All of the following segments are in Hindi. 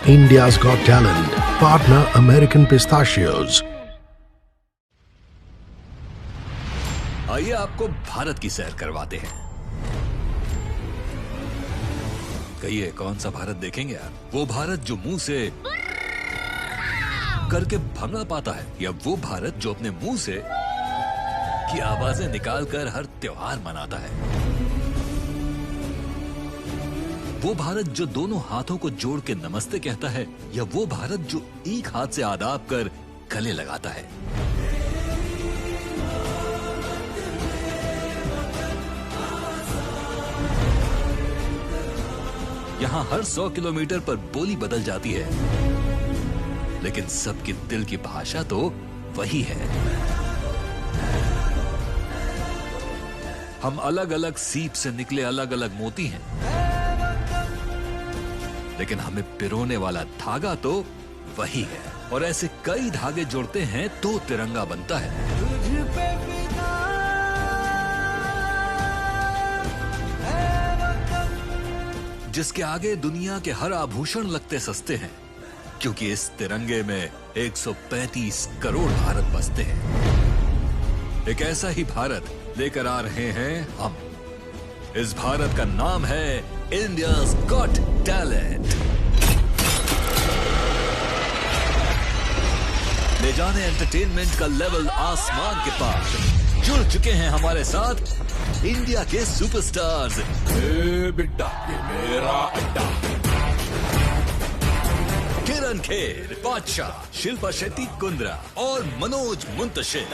India's Got Talent. Partner American Pistachios. आइए आपको भारत की सैर करवाते हैं। कहिए कौन सा भारत देखेंगे आप? वो भारत जो मुंह से करके भंगा पाता है, या वो भारत जो अपने मुंह से की आवाजें निकालकर हर त्योहार मनाता है? वो भारत जो दोनों हाथों को जोड़ के नमस्ते कहता है, या वो भारत जो एक हाथ से आदाब कर गले लगाता है? यहाँ हर 100 किलोमीटर पर बोली बदल जाती है, लेकिन सबके दिल की भाषा तो वही है। हम अलग अलग सीप से निकले अलग अलग मोती हैं, लेकिन हमें पिरोने वाला धागा तो वही है। और ऐसे कई धागे जोड़ते हैं तो तिरंगा बनता है। जिसके आगे दुनिया के हर आभूषण लगते सस्ते हैं, क्योंकि इस तिरंगे में 135 करोड़ भारत बसते हैं। एक ऐसा ही भारत लेकर आ रहे हैं हम। इस भारत का नाम है इंडिया's Got Talent। ले जाने एंटरटेनमेंट का लेवल आसमान के पार। जुड़ चुके हैं हमारे साथ इंडिया के सुपरस्टार्स। बिट्टा ये मेरा अड्डा। किरण खेर, बादशाह, शिल्पा शेट्टी कुंद्रा और मनोज मुंतशिर।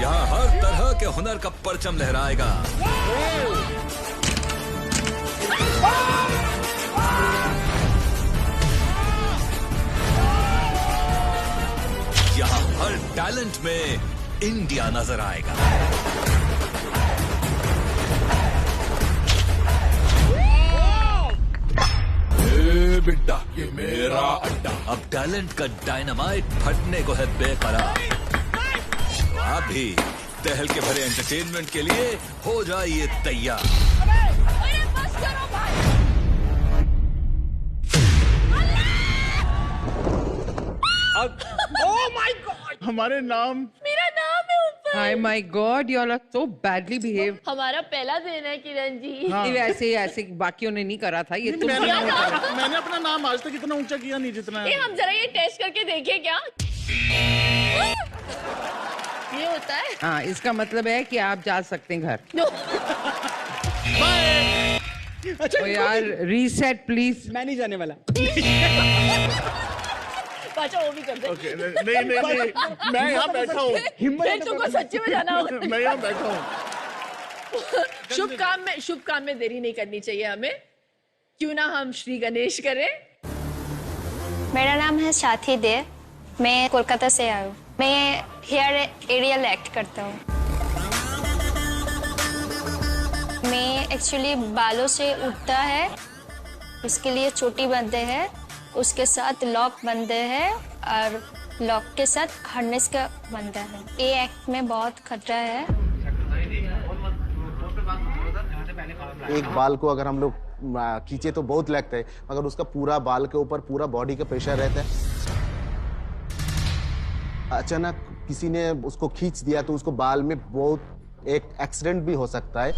यहाँ हर तरह के हुनर का परचम लहराएगा। यहाँ हर टैलेंट में इंडिया नजर आएगा। बिट्टा ये मेरा अड्डा। अब टैलेंट का डायनामाइट फटने को है बेकरार। तो आप भी टहल के भरे एंटरटेनमेंट के लिए हो जाइए तैयार। Oh my God! हमारे नाम मेरा नाम है ऊपर। Hi my God, you all are so badly behaved. हमारा पहला दिन है किरण जी। हाँ। ऐसे ऐसे बाकियों ने नहीं करा था ये तो। मैंने अपना नाम आज तक इतना ऊंचा किया नहीं जितना है। हम जरा ये टेस्ट करके देखें क्या ये होता है। हाँ, इसका मतलब है कि आप जा सकते हैं घर। अच्छा तो यार रीसेट प्लीज। मैं नहीं जाने वाला। अच्छा वो भी कर दे। नहीं मैं यहाँ बैठा हूँ। हिम्मत तुमको सच्ची में जाना होगा। मैं यहाँ बैठा हूँ। शुभ काम में देरी नहीं करनी चाहिए हमें। क्यों ना हम श्री गणेश करें। मेरा नाम है साथी देव। मैं कोलकाता से आई हूँ। मैं हेयर एरियल एक्ट करता हूँ। मैं एक्चुअली बालों से उठता है, उसके लिए चोटी बांधते हैं, उसके साथ लॉक बांधते हैं और लॉक के साथ हार्नेस का बांधता है। ये एक्ट में बहुत खतरा है। एक बाल को अगर हम लोग खींचे तो बहुत लगता है, मगर उसका पूरा बाल के ऊपर पूरा बॉडी का प्रेशर रहता है। अचानक किसी ने उसको खींच दिया तो उसको बाल में बहुत एक एक्सीडेंट भी हो सकता है।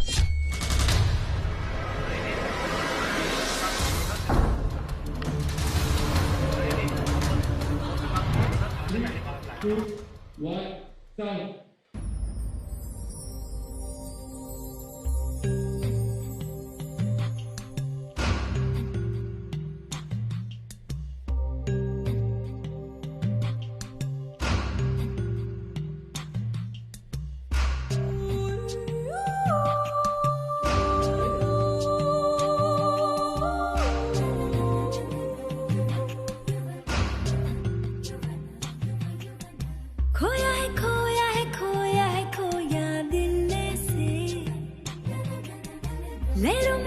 खोया है खोया है खोया है खोया दिल से, लहरों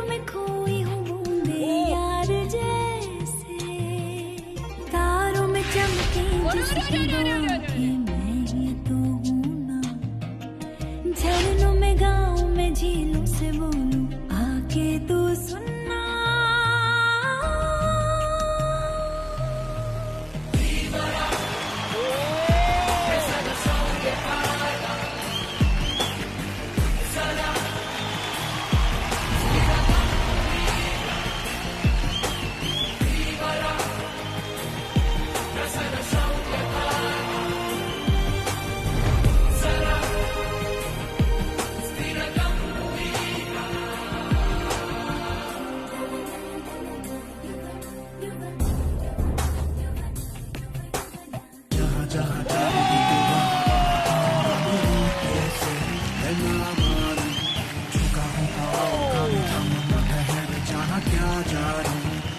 में खोई हूँ बूंदे यार जैसे, तारों में चमके जिसकी आँखें मैं ही तो हूँ ना, झरनों में गाँव में झीलों से वो के तू सुनना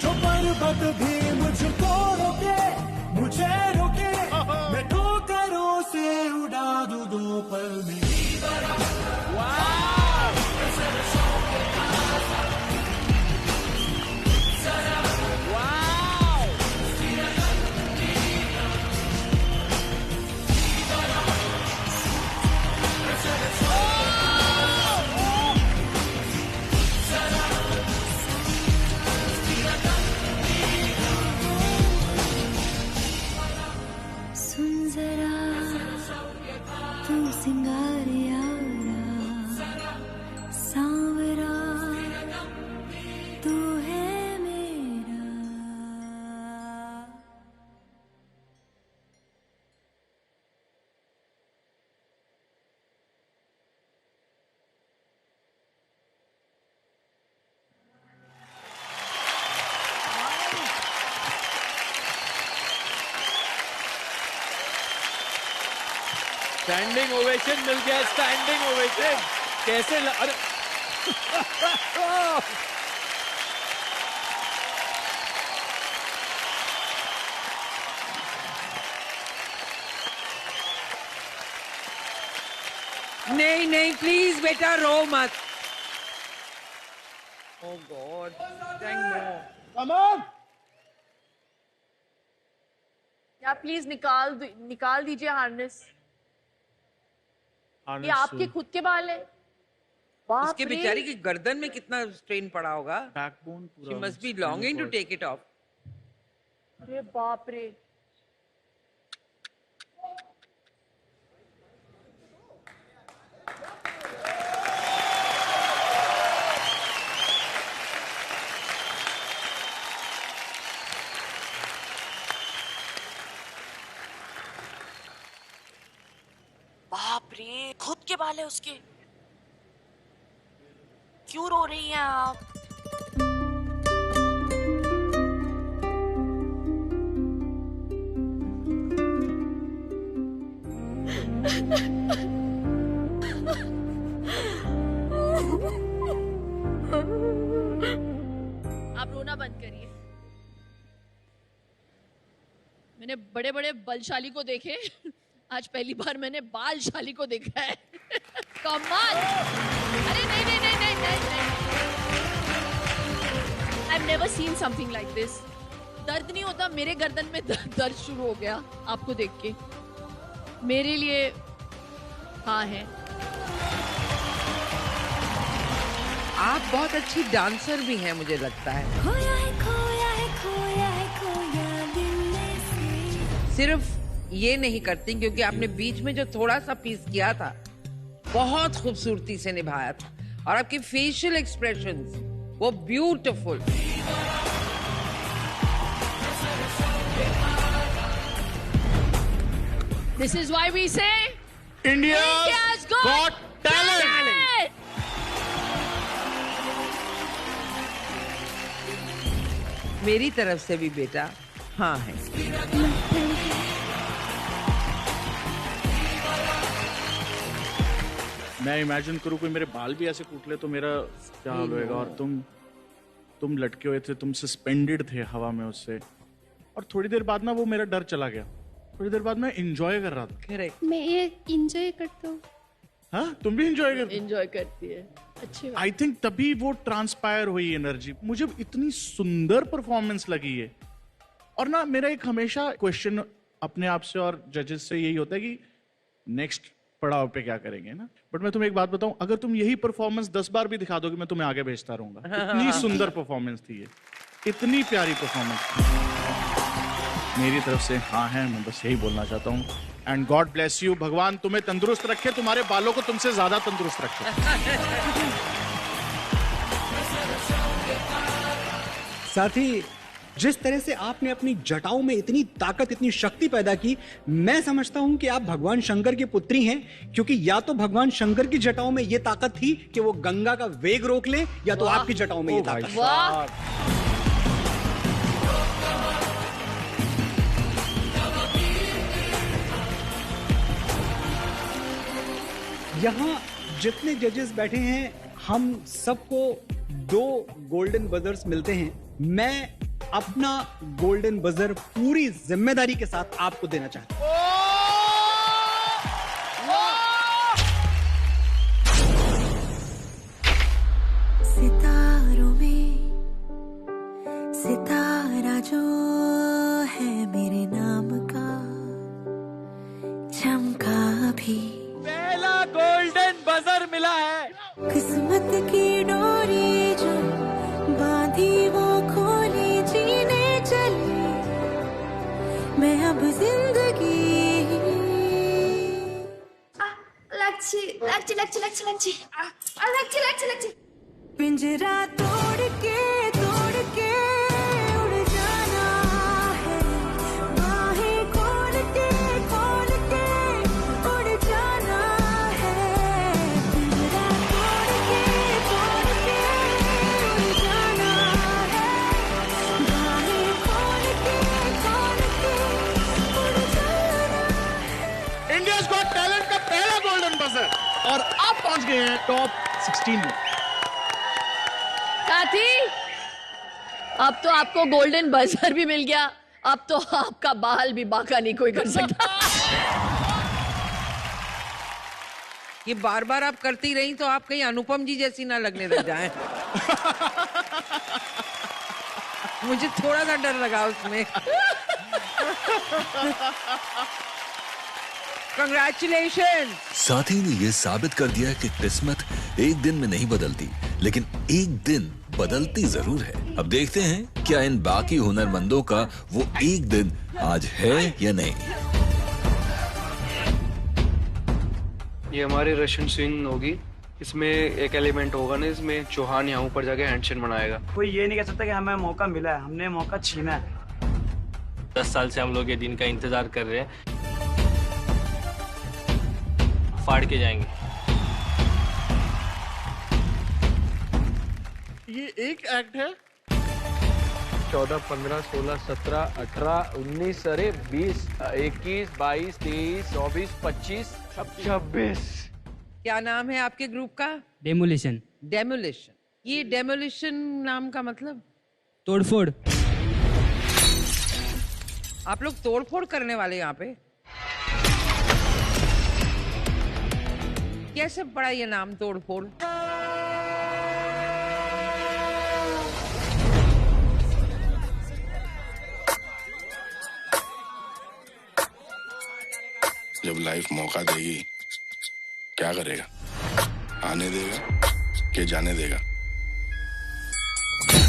जो पर्वत भी मुझको रोके मुझे रोके मैं ठोकरों से उड़ा दूं दो पल में सुन जरा तू सिंगार यारा सांवरा तू है मेरा स्टैंडिंग ओवेशन मिल गया, स्टैंडिंग ओवेशन। कैसे अरे नहीं नहीं प्लीज बेटा रो मत। Oh god thank no. Come on. या प्लीज निकाल दीजिए हार्नेस। ये आपके खुद के बाल है। उसके बेचारी की गर्दन में कितना स्ट्रेन पड़ा होगा। बैकबोन पूरा। She must be longing to take it off. अरे बाप रे। बाप रे, खुद के बाल है उसके। क्यों रो रही हैं आप? आप रोना बंद करिए। मैंने बड़े बड़े बलशाली को देखे, आज पहली बार मैंने बालशाली को देखा है। कमाल। अरे नहीं नहीं नहीं नहीं नहीं I've never seen something like this. दर्द नहीं होता, मेरे गर्दन में दर्द शुरू हो गया आपको देख के। मेरे लिए हाँ है। आप बहुत अच्छी डांसर भी हैं मुझे लगता है। खोया है खोया है खोया है खोया दिल में से सिर्फ ये नहीं करती क्योंकि आपने बीच में जो थोड़ा सा पीस किया था बहुत खूबसूरती से निभाया था और आपके फेशियल एक्सप्रेशंस वो beautiful. This is why we say India's got talent. मेरी तरफ से भी बेटा हाँ है। मैं इमेजिन करूँ कोई मेरे बाल भी ऐसे कूट ले तो मेरा क्या हाल होएगा। और तुम लटके हुए थे, तुम सस्पेंडेड थे हवा में उससे। और थोड़ी देर बाद ना वो मेरा डर चला गया। थोड़ी देर बाद मैं एंजॉय कर रहा था। करेक्ट। मैं ये एंजॉय करता हूँ। हाँ, तुम भी एंजॉय करती है। अच्छी बात। आई थिंक तभी वो ट्रांसपायर हुई एनर्जी। मुझे इतनी सुंदर परफॉर्मेंस लगी है। और ना मेरा एक हमेशा क्वेश्चन अपने आप से और जजेस से यही होता है कि नेक्स्ट पड़ाव पे क्या करेंगे ना। बट मैं तुम्हें एक बात बताऊं, अगर तुम यही परफॉर्मेंस 10 बार भी दिखा दोगे, मैं तुम्हें आगे भेजता रहूंगा। इतनी सुंदर परफॉर्मेंस थी ये, इतनी प्यारी परफॉर्मेंस। मेरी तरफ से हाँ है, मैं बस यही बोलना चाहता हूँ। एंड गॉड ब्लेस यू, भगवान तुम्हें तंदुरुस्त रखे, तुम्हारे बालों को तुमसे ज्यादा तंदुरुस्त रखे। साथ ही जिस तरह से आपने अपनी जटाओं में इतनी ताकत, इतनी शक्ति पैदा की, मैं समझता हूं कि आप भगवान शंकर की पुत्री हैं, क्योंकि या तो भगवान शंकर की जटाओं में यह ताकत थी कि वो गंगा का वेग रोक ले, या तो आपकी जटाओं में ये ताकत। यहाँ जितने जजेस बैठे हैं, हम सबको 2 गोल्डन बजर्स मिलते हैं। मैं अपना गोल्डन बजर पूरी जिम्मेदारी के साथ आपको देना चाहता हूं। सितारों में सितारा जो है मेरे नाम का, चमका भी। पहला गोल्डन बजर मिला है। किस्मत की डोरी जो बांधी वो खोली, जीने चली मैं अब जिंदगी। लच्छी लच्छी लच्छी लच्छी लच्छी लच्छी लच्छी लच्छी। पिंजरा तोड़ के उड़ जाना है, बाहें खोल के उड़ जाना है। पिंजरा तोड़ के उड़ जाना है, बाहें खोल के उड़ जाना है। इंडिया's गॉट टैलेंट का पहला गोल्डन बजर, और आप पहुंच गए हैं टॉप 16 में। साथी, अब तो आपको गोल्डन बजर भी मिल गया, अब तो आपका बाल भी बाका नहीं कोई कर सकता। ये बार बार आप करती रही तो आप कहीं अनुपम जी जैसी ना लगने लग जाएं। मुझे थोड़ा सा डर लगा उसमें। Congratulations! साथी ने यह साबित कर दिया कि किस्मत एक दिन में नहीं बदलती, लेकिन एक दिन बदलती जरूर है। अब देखते हैं क्या इन बाकी हुनरमंदों का वो एक दिन आज है या नहीं। ये हमारी रशियन स्विंग होगी, इसमें एक एलिमेंट होगा ना, इसमें चौहान यहाँ ऊपर जाके हैंडशेक बनाएगा। कोई ये नहीं कह सकता कि हमें मौका मिला है, हमने मौका छीना है। 10 साल से हम लोग ये दिन का इंतजार कर रहे हैं, फाड़ के जाएंगे। ये एक एक्ट है। 14, 15, 16, 17, 18, 19, अरे 20, 21, 22, 23, 24, 25, 26। क्या नाम है आपके ग्रुप का? डेमोलिशन। डेमोलिशन। ये डेमोलिशन नाम का मतलब? तोड़फोड़। आप लोग तोड़फोड़ करने वाले यहाँ पे? कैसे पड़ा ये नाम तोड़फोड़? जब लाइफ मौका देगी क्या करेगा? आने देगा कि जाने देगा?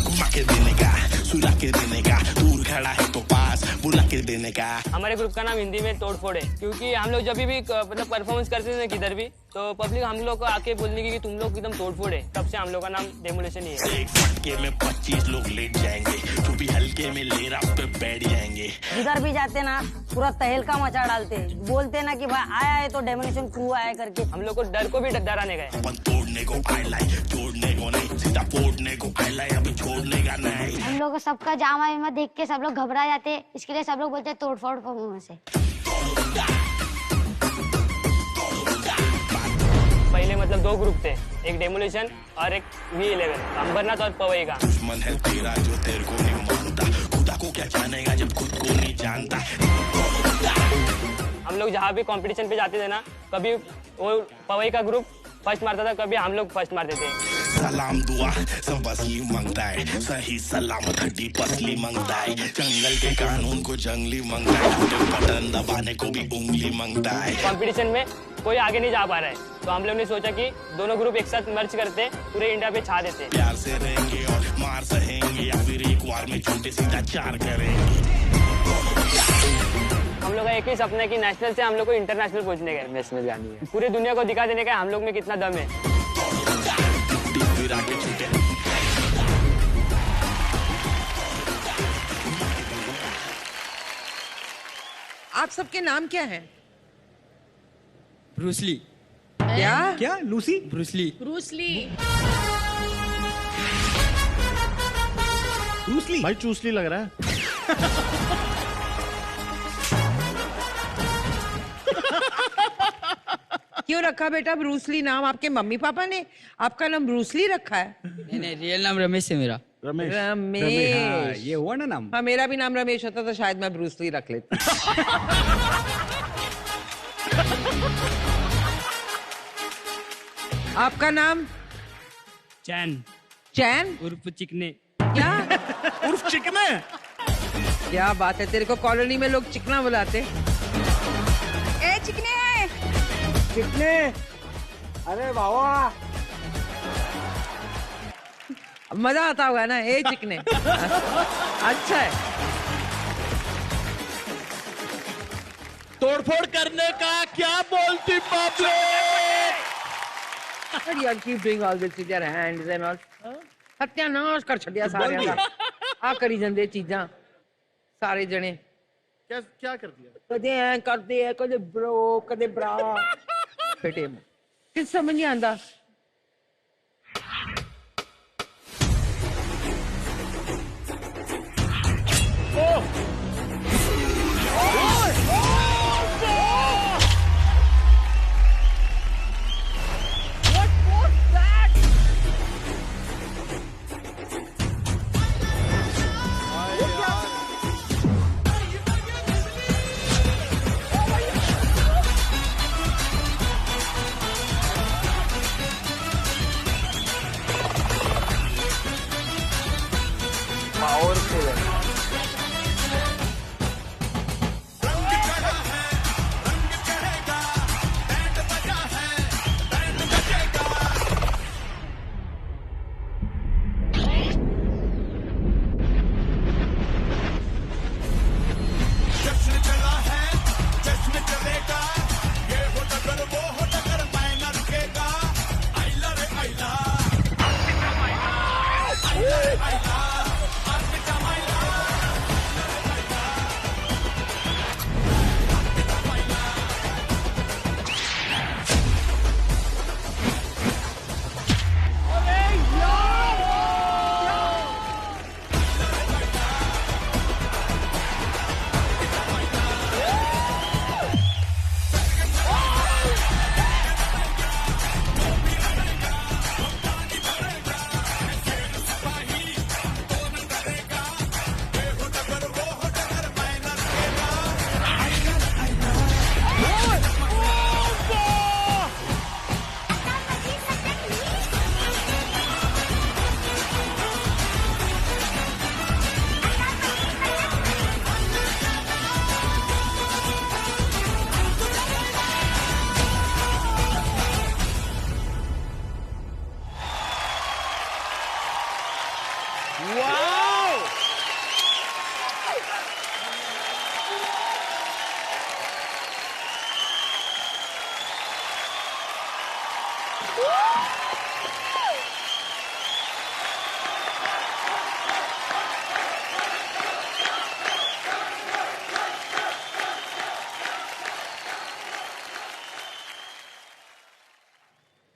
घुमा के देने का, सुला के देने का, दूर खड़ा है तो पास बुला के देने का। हमारे ग्रुप का नाम हिंदी में तोड़फोड़ है, क्योंकि हम लोग जब भी मतलब परफॉर्मेंस करते थे किधर भी, तो पब्लिक हम लोग को आके बोलने की कि तुम लोग एकदम तोड़फोड़ है, तब से हम लोग का नाम डेमोलिशन ही है। एक फटके में 25 लोग लेट जाएंगे, जो भी हल्के में ले रहा पे बैठ जाएंगे। जिधर भी जाते ना पूरा तहलका मचा डालते, बोलते ना कि भाई आया है तो डेमोलिशन क्रू आया करके। हम लोग को डर को भी डराने गए। तोड़ने को आई लाई, जोड़ने को नहीं, सीधा फोड़ने को आई लाई, अभी छोड़ने का नहीं। हम लोग सबका जामा विमा देख के सब लोग घबरा जाते, इसके लिए सब लोग बोलते हैं तोड़फोड़ परफॉर्मेंस है। पहले मतलब 2 ग्रुप थे, एक डेमोलिशन और एक V11, अंबरनाथ और पवई का। दुश्मन है तेरा जो तेरे को नहीं मानता, खुदा को क्या जानेगा जब खुद को नहीं जानता। हम लोग जहाँ भी कंपटीशन पे जाते थे ना, कभी वो पवई का ग्रुप फर्स्ट मारता था, कभी हम लोग फर्स्ट मारते थे। सलाम दुआ सब असली मांगता है, सही सलामत हड्डी पसली मांगता है, जंगल के कानून को जंगली मांगता है, छोटे बटन दबाने को भी उंगली मांगता है। कंपटीशन में कोई आगे नहीं जा पा रहा है, तो हम लोग ने सोचा कि दोनों ग्रुप एक साथ मर्ज करते, पूरे इंडिया पे छा देते। प्यार से रहेंगे और मार सहेंगे, या फिर एक वार में छोटे सीधा 4 करेंगे। हम लोग का एक ही सपना है कि नेशनल से हम लोग को इंटरनेशनल पहुंचने का, नेशनल जानी है, पूरी दुनिया को दिखा देने का हम लोग में कितना दम है। आप सबके नाम क्या हैं? ब्रूसली। क्या लूसी? ब्रूसली। ब्रूसली। ब्रूसली भाई चूसली लग रहा है। क्यों रखा बेटा ब्रूसली नाम? आपके मम्मी पापा ने आपका नाम ब्रूसली रखा है? नहीं, रियल नाम रमेश है मेरा। रमेश। रमेश। ये हुआ ना नाम। हाँ, मेरा भी नाम रमेश होता तो शायद मैं ब्रूसली रख लेती। आपका नाम? चैन। चैन उर्फ चिकने। क्या? उर्फ चिकने? क्या बात है, तेरे को कॉलोनी में लोग चिकना बुलाते? ए चिकने है। चिकने, अरे बाबा मजा आता होगा ना, ए चिकने। अच्छा है। तोड़फोड़ करने का क्या बोलती public? But you are keep doing all this with your hands and all. सत्यानाश कर छड़िया सारे का। आ करी जंदे चीजां सारे जने। क्या कर दिया? कदे हैं करते हैं, कदे ब्रो, कदे ब्रा। बेटे किस समझ नहीं आंदा।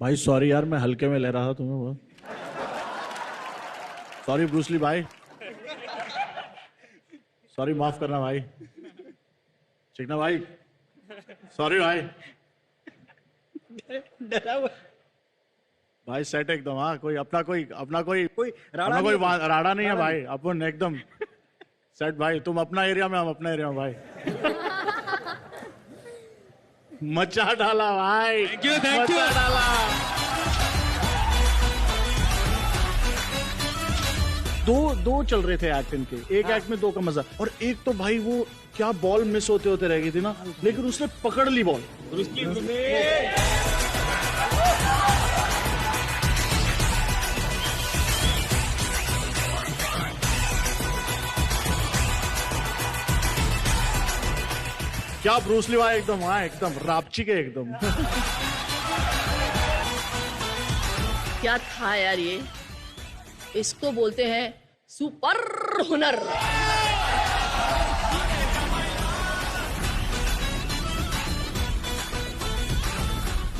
भाई सॉरी यार, मैं हल्के में ले रहा था तुम्हें वो। सॉरी ब्रूसली भाई, सॉरी माफ करना भाई। चिकना भाई सॉरी भाई। डरा हुआ भाई सेट एकदम। हाँ, कोई अपना कोई राड़ा राड़ा नहीं है भाई, अपन एकदम सेट भाई। तुम अपना एरिया में, हम अपना एरिया में भाई। मचा डाला भाई। थैंक यू मचा डाला। दो चल रहे थे एक्ट इनके, एक एक्ट में 2 का मजा, और एक तो भाई वो क्या बॉल मिस होते रह गई थी ना, लेकिन उसने पकड़ ली बॉल। क्या ब्रूस ली भाई, एकदम हाँ, एकदम रापची के एकदम। क्या था यार ये, इसको बोलते हैं सुपर हुनर।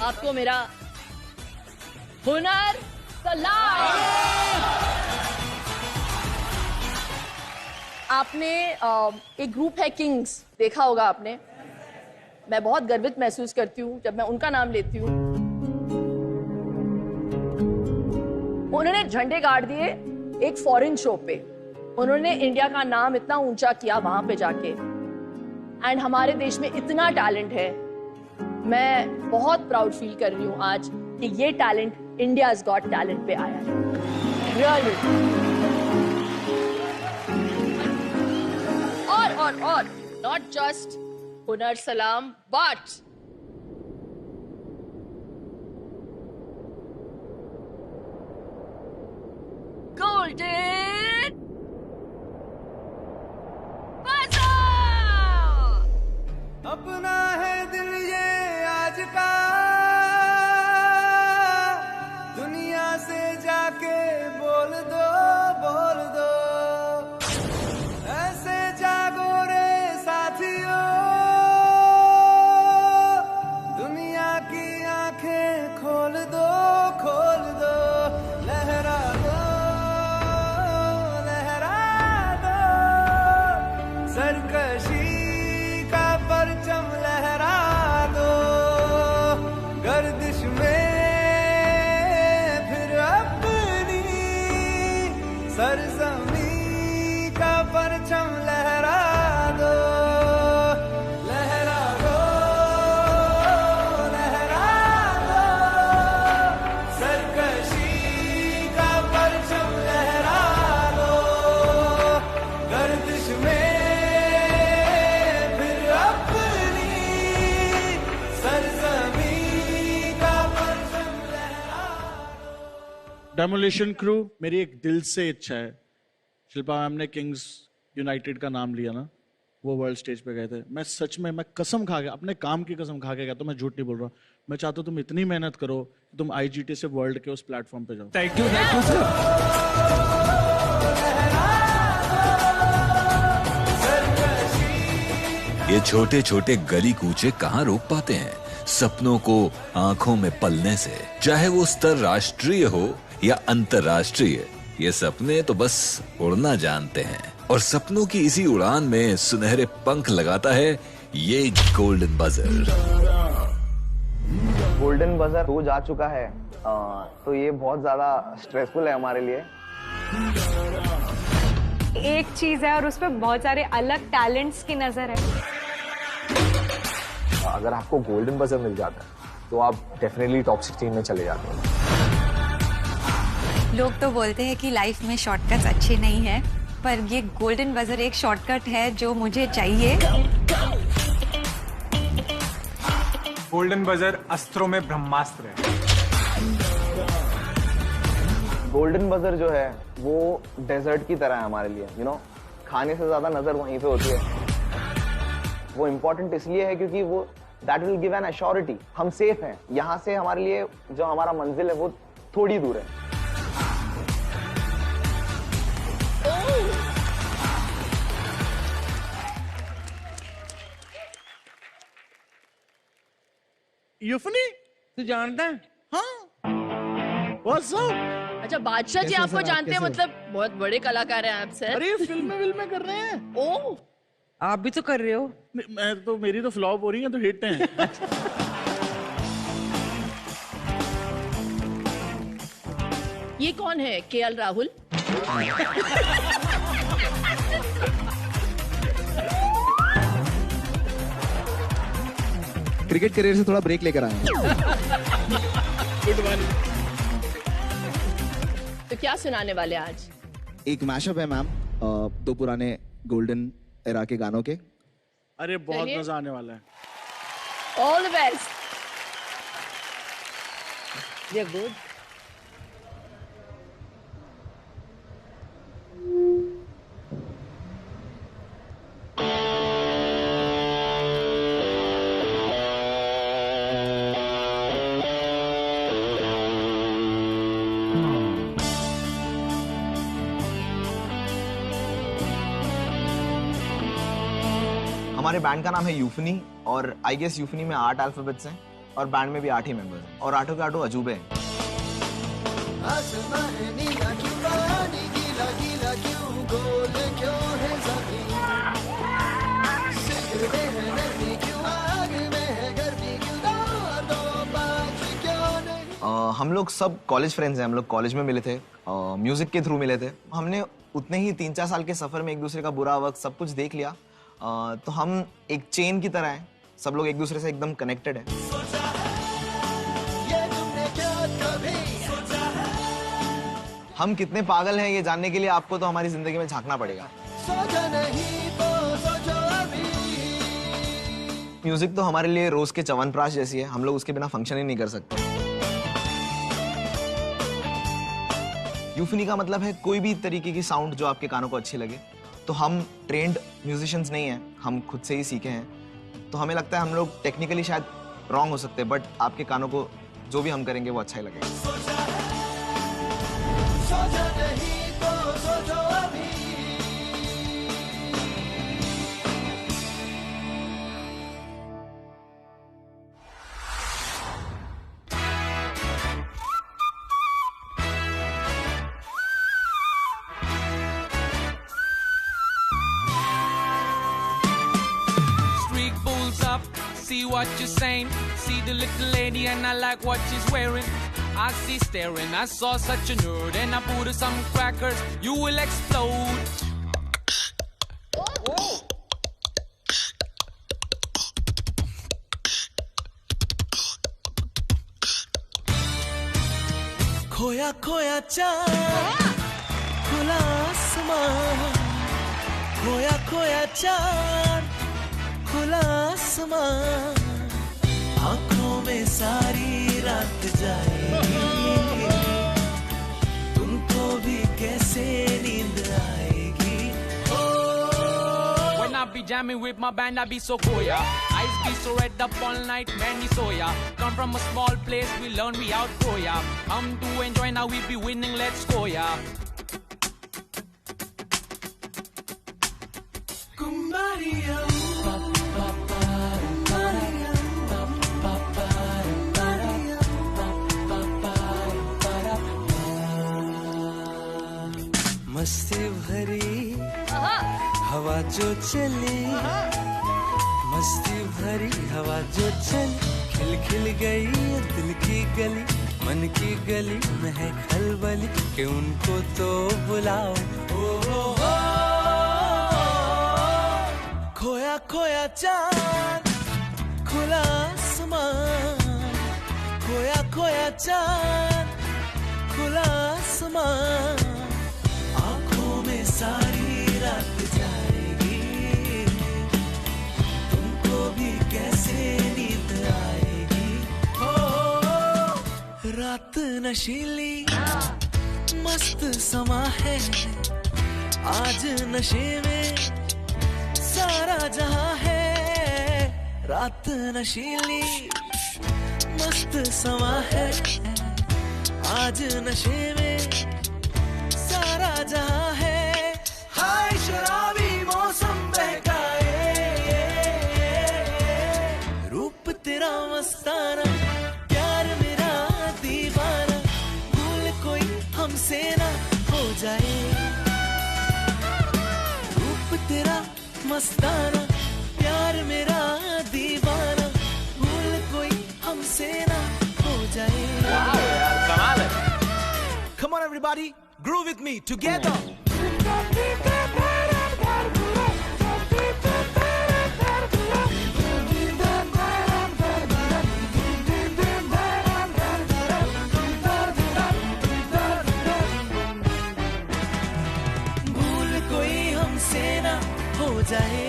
आपको मेरा हुनर सलाम। आपने एक ग्रुप है किंग्स, देखा होगा आपने। मैं बहुत गर्वित महसूस करती हूँ जब मैं उनका नाम लेती हूँ। उन्होंने झंडे गाड़ दिए एक फॉरेन शो पे, उन्होंने इंडिया का नाम इतना ऊंचा किया वहां पे जाके, एंड हमारे देश में इतना टैलेंट है। मैं बहुत प्राउड फील कर रही हूँ आज कि ये टैलेंट इंडियाज गॉट टैलेंट पे आया है, रियली। और नॉट जस्ट हुनर सलाम, बट गोल्डन बजर। अपना है दिल ये आज का, दुनिया से जाके बोल दो, बोल दो। ऐसे जागो रे साथियों, दुनिया की आंखें खोल दो, खोल दो। लहरा दो, लहरा दो, सरकशी का परचम लहरा दो। गर्दिश में फिर अपनी सरजमी का परचम लहरा दो। लहरा दो, लहरा दो, सरकशी का परचम लहरा दो। गर्दिश में फिर अपनी सरजमी का परचम लहरा दो। डेमोलिशन क्रू, मेरी एक दिल से इच्छा है, शिल्पा मैम ने किंग्स यूनाइटेड का नाम लिया ना, वो वर्ल्ड स्टेज पे गए थे। मैं सच में, मैं कसम खा के, अपने काम की कसम खा के गया, तो मैं झूठ नहीं बोल रहा। मैं चाहता हूँ तुम इतनी मेहनत करो कि तुम IGT से वर्ल्ड के उस प्लेटफॉर्म पे जाओ। Thank you sir. ये छोटे छोटे गली कूचे कहाँ रोक पाते हैं सपनों को आंखों में पलने से। चाहे वो स्तर राष्ट्रीय हो या अंतर्राष्ट्रीय, ये सपने तो बस उड़ना जानते हैं, और सपनों की इसी उड़ान में सुनहरे पंख लगाता है ये गोल्डन बजर। गोल्डन बजर हो जा चुका है, तो ये बहुत ज्यादा स्ट्रेसफुल है हमारे लिए। एक चीज है और उस पर बहुत सारे अलग टैलेंट्स की नजर है। अगर आपको गोल्डन बजर मिल जाता है तो आप डेफिनेटली टॉप 16 में चले जाते हैं। लोग तो बोलते हैं कि लाइफ में शॉर्टकट्स अच्छे नहीं हैं, पर ये गोल्डन बजर एक शॉर्टकट है जो मुझे चाहिए। गोल्डन बजर अस्त्रों में ब्रह्मास्त्र है। गोल्डन बजर जो है वो डेजर्ट की तरह है हमारे लिए, यू नो, खाने से ज्यादा नजर वहीं पे होती है। वो इम्पोर्टेंट इसलिए है क्योंकि वो that will give an assurity, हम सेफ हैं। यहाँ से हमारे लिए जो हमारा मंजिल है वो थोड़ी दूर है। यूफनी तू जानता है? हाँ। What's up? अच्छा, बादशाह जी आपको जानते हैं, मतलब बहुत बड़े कलाकार हैं आप सर। अरे फिल्में कर रहे हैं। ओह, आप भी तो कर रहे हो। मैं तो, मेरी तो फ्लॉप हो रही है, तो हिट हैं। ये कौन है? KL राहुल। क्रिकेट करियर से थोड़ा ब्रेक लेकर आए हैं। Good morning. तो क्या सुनाने वाले आज? एक मैशअप है मैम, 2 पुराने गोल्डन एरा के गानों के। अरे बहुत चलिए। मजा आने वाला है। All the best. ये गुड। हमारे बैंड का नाम है यूफनी और आई गेस यूफनी में 8 अल्फाबेट्स हैं और बैंड में भी 8 ही मेंबर्स हैं और आठों के आठों अजूबे हैं। हम लोग सब कॉलेज फ्रेंड्स हैं, हम लोग कॉलेज में मिले थे, म्यूजिक के थ्रू मिले थे। हमने उतने ही 3-4 साल के सफर में एक दूसरे का बुरा वक्त सब कुछ देख लिया, तो हम एक चेन की तरह हैं, सब लोग एक दूसरे से एकदम कनेक्टेड हैं। हम कितने पागल हैं ये जानने के लिए आपको तो हमारी जिंदगी में झांकना पड़ेगा। म्यूजिक तो हमारे लिए रोज के च्यवनप्राश जैसी है, हम लोग उसके बिना फंक्शन ही नहीं कर सकते। यूफनी का मतलब है कोई भी तरीके की साउंड जो आपके कानों को अच्छी लगे। तो हम ट्रेंड म्यूजिशियंस नहीं हैं, हम खुद से ही सीखे हैं, तो हमें लगता है हम लोग टेक्निकली शायद रॉन्ग हो सकते हैं, बट आपके कानों को जो भी हम करेंगे वो अच्छा ही लगेगा। See what you're saying, see the little lady and I like what she's wearing. I see staring, I saw such a nerd and I put her some crackers, you will explode. खोया खोया चांद खुला आसमान, खोया खोया चांद खुला आसमान, आंखों में सारी रात जाएगी, तुमको भी कैसे नींद आएगी। When I be jamming with my band, I be so koya. Eyes be so red up all night, man, so ya. Come from a small place, we learn, we outgrow ya. Come to enjoy, now we be winning, let's go ya. Kumbariya. मस्ती भरी हवा जो चली, मस्ती भरी हवा जो चली, खिल खिल गई दिल की गली, मन की गली में है खलबली, कि उनको तो बुलाओ। खोया खोया चांद खुला आसमान, खोया खोया चांद खुला आसमान, सारी रात जाएगी, तुमको भी कैसे नींद आएगी। रात नशीली मस्त समा है, आज नशे में सारा जहां है। रात नशीली मस्त समा है, आज नशे में सारा जहां है। हाय शराबी मौसम बहकाए, रूप तेरा मस्ताना, प्यार मेरा दीवाना, भूल कोई हमसे ना हो जाए। रूप तेरा मस्ताना, प्यार मेरा दीवाना, भूल कोई हमसे ना हो जाए। कमाल है। Come on everybody, groove with me together. जाए,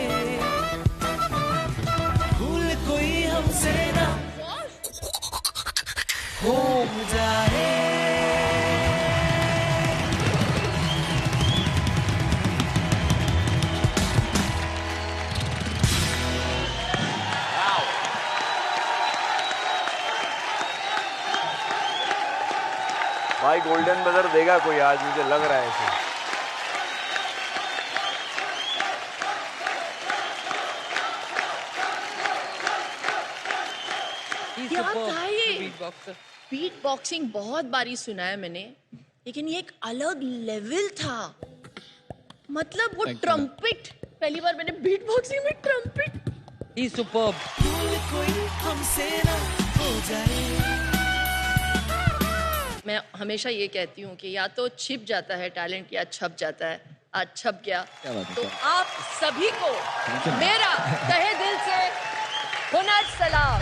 भूल कोई हमसे ना हो जाए। भाई गोल्डन बजर देगा कोई आज, मुझे लग रहा है ऐसे। क्या था ये? बीट बॉक्सिंग बहुत बारी सुना है मैंने, लेकिन ये एक अलग लेवल था। मतलब वो ट्रम्पेट, पहली बार मैंने बीट बॉक्सिंग में ट्रम्पेट। He's superb. कोई हमसे ना हो जाए। मैं हमेशा ये कहती हूँ कि या तो छिप जाता है टैलेंट या छप जाता है। आज छप गया। तो आप सभी को मेरा तहे दिल से हुनर सलाम।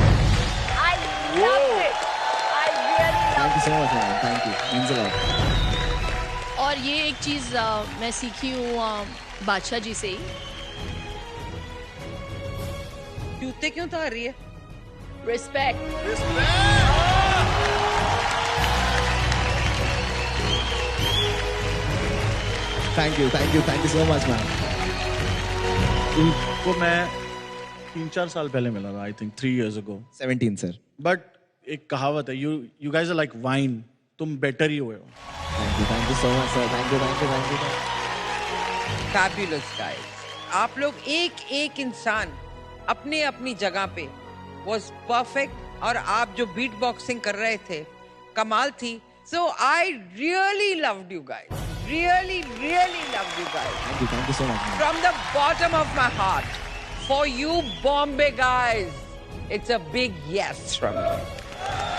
I love it. I really love it. Thank you so much, man. Thank you. Means a lot. और ये एक चीज मैं सीखी हूँ बादशाह जी से ही। जूते क्यों उतार रही है? Respect. Thank you so much, man. इनको मैं 3-4 साल पहले मिला था, I think 3 years ago. 17 sir. But एक कहावत है, you guys are like wine, तुम better ही हुए हो। Thank you so much, sir. Thank you. Fabulous guys. आप लोग एक इंसान अपने अपनी जगह पे was perfect, और आप जो बीट बॉक्सिंग कर रहे थे कमाल थी। So I really loved you guys. Really loved you guys. Thank you so much, man. From the bottom of my heart, for you Bombay guys, it's a big yes from me.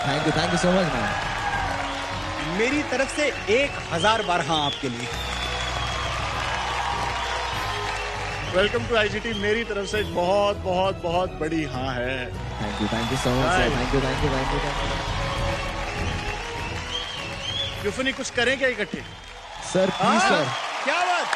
Thank you so much, man. मेरी तरफ से 1000 बार हाँ आपके लिए। वेलकम टू IGT, मेरी तरफ से बहुत बड़ी हाँ है। Thank you so much, sir. Thank you. यूफनी कुछ करें क्या इकट्ठे? Sir please sir. क्या बात?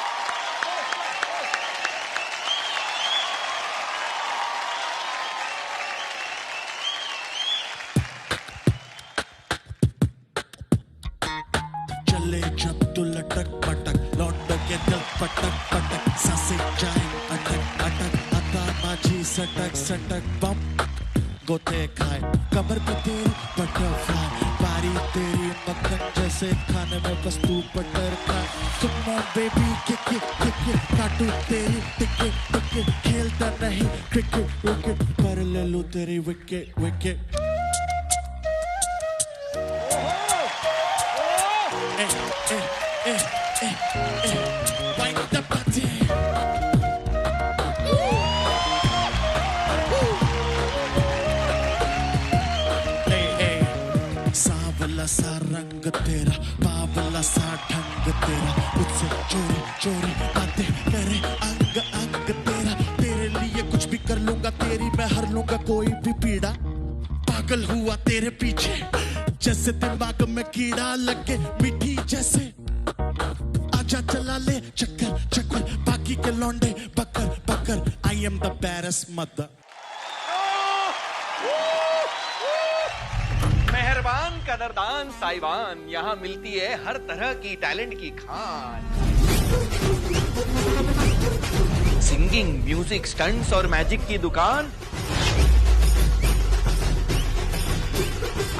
चले जब तू लटक पटक, लौट के दिल पटक पटक, सांसें जाए अटक अटक, अता माझी सटक बम गोते खाए, कमर पे तेरी बटरफ्लाई, बारी तेरी मक्खन जैसे खाने में बस तू बटर खाए। Come on baby, kick it, काटू तेरी टिकट, खेलता नहीं क्रिकेट, कर ले लूं तेरी विकेट। Wind the party. सावला सा रंग तेरा, बावला सा ढंग तेरा, मुझसे चोरी बातें करे अंग तेरा, तेरे लिए कुछ भी कर लूंगा, तेरी मैं हर लूंगा कोई भी पीड़ा, पागल हुआ तेरे पीछे जैसे दिमाग में कीड़ा लगे मीठी जैसे, आजा चला ले चक्कर, बाकी के लौंडे बकर, I am the baddest mother. मेहरबान कदरदान साइबान, यहाँ मिलती है हर तरह की टैलेंट की खान। सिंगिंग, म्यूजिक, स्टंट्स और मैजिक की दुकान।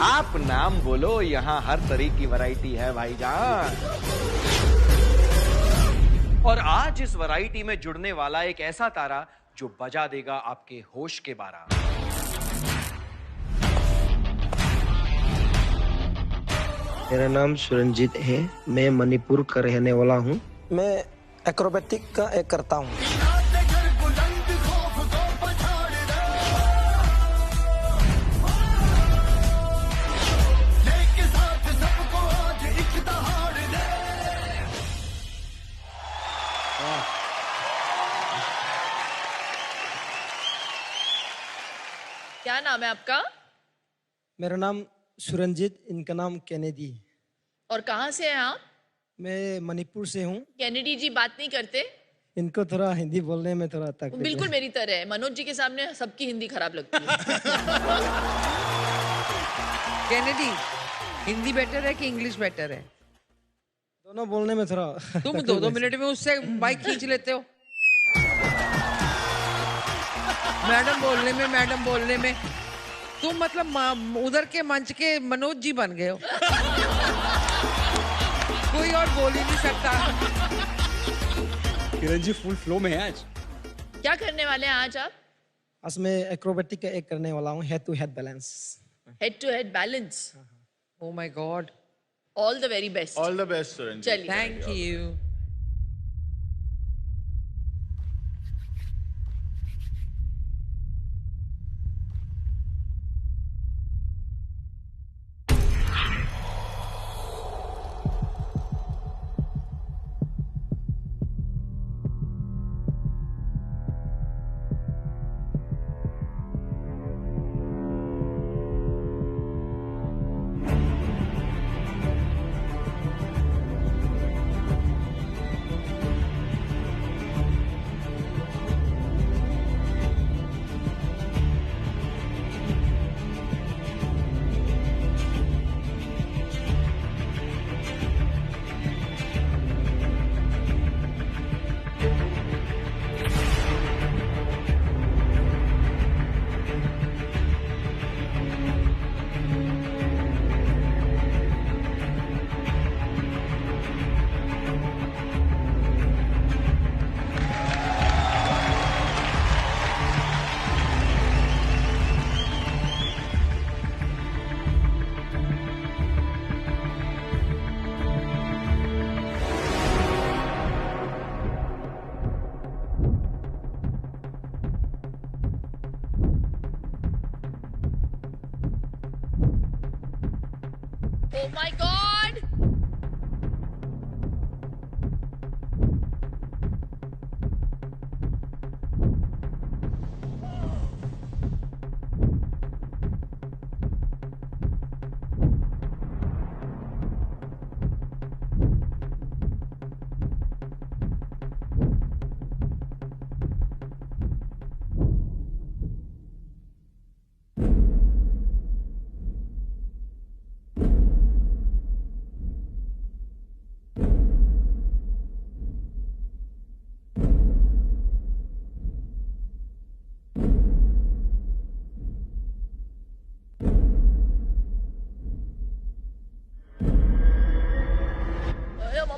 आप नाम बोलो, यहाँ हर तरह की वैरायटी है भाईजान। और आज इस वैरायटी में जुड़ने वाला एक ऐसा तारा जो बजा देगा आपके होश के बारा। मेरा नाम सुरंजीत है, मैं मणिपुर का रहने वाला हूँ। मैं एक्रोबेटिक का एक करता हूँ। क्या नाम है आपका? मेरा नाम सुरंजीत, इनका नाम कैनेडी। और कहाँ से हैं आप? मैं मणिपुर से हूँ। कैनेडी जी बात नहीं करते? इनको थोड़ा हिंदी बोलने में थोड़ा तकलीफ बिल्कुल मेरी तरह है, मनोज जी के सामने सबकी हिंदी खराब लगती है। कैनेडी, हिंदी बेटर है कि इंग्लिश बेटर है? दोनों बोलने में थोड़ा तुम 2-2 मिनट में उससे बाइक खींच लेते हो। मैडम बोलने में तुम मतलब उधर के मंच के मनोज जी बन गए हो। कोई और बोल ही नहीं सकता। किरण जी फुल फ्लो में है आज। क्या करने वाले हैं आज आप? आज मैं एक्रोबेटिक का एक करने वाला हूँ, head to head balance. Head to head balance. Oh my God. All the very best. All the best Suran ji. चलिए। Thank you. Oh my God!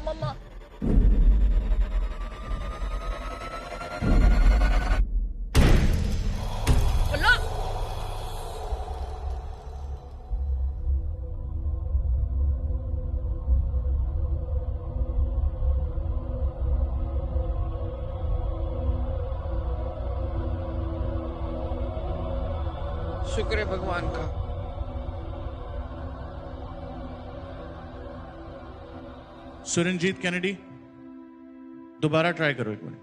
Mama. Allah! शुक्र है भगवान का। सुरनजीत कैनेडी, दोबारा ट्राई करो एक बार।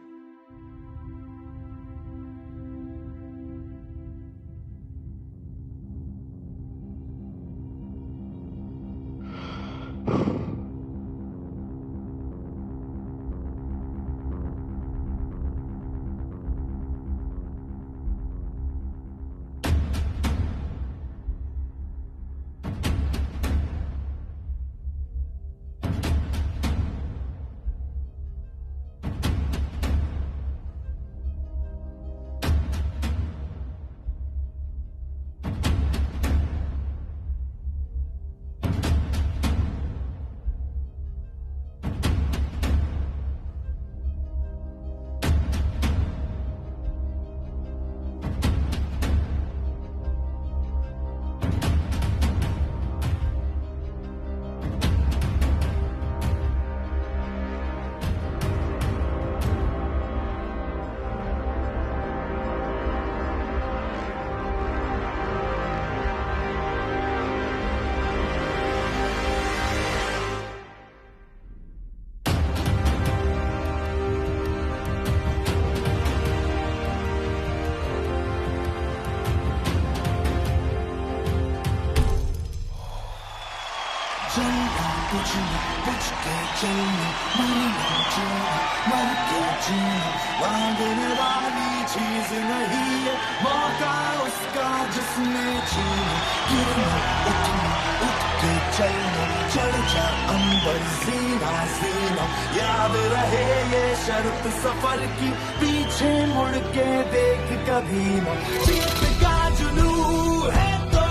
चलना कुछ न बच के चलना, मरना जीना, मर के जीना मांगने वाली चीज नहीं है, मौका उसका जिसने छीना, गिरना उठना उठ के चलना, चढ़ जा अंबर सीना सीना, याद रहे ये शर्त सफर की, पीछे मुड़ के देख कभी न, जीत का जुनून है तो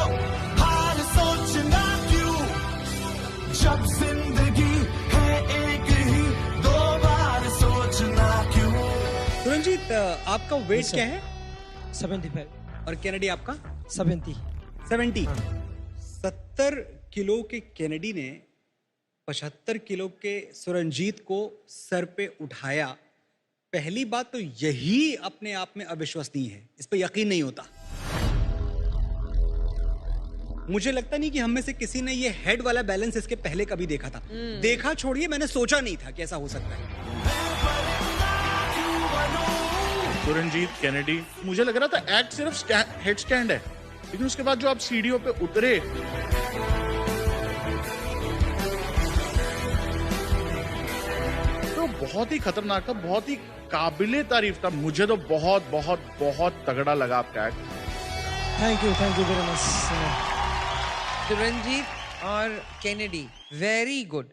हार सोचना क्यों, जब जिंदगी है एक ही, दो बार सोचना क्यों। सुरंजीत, आपका वेट क्या है? 75। और कैनेडी आपका? 70। 70 किलो के कैनेडी ने 75 किलो के सुरंजीत को सर पे उठाया। पहली बात तो यही अपने आप में अविश्वसनीय है, इस पे यकीन नहीं होता। मुझे लगता नहीं कि हम में से किसी ने ये हेड वाला बैलेंस इसके पहले कभी देखा था। देखा छोड़िए, मैंने सोचा नहीं था कि ऐसा हो सकता है। सुरंजीत कैनेडी, मुझे लग रहा था एक्ट सिर्फ हेड स्टैंड है, लेकिन उसके बाद जो आप सीढ़ियों पे उतरे, तो बहुत ही खतरनाक था, बहुत ही काबिले तारीफ था। मुझे तो बहुत बहुत बहुत तगड़ा लगा आपका act. Thank you very much. Suranjit और Kennedy, very good,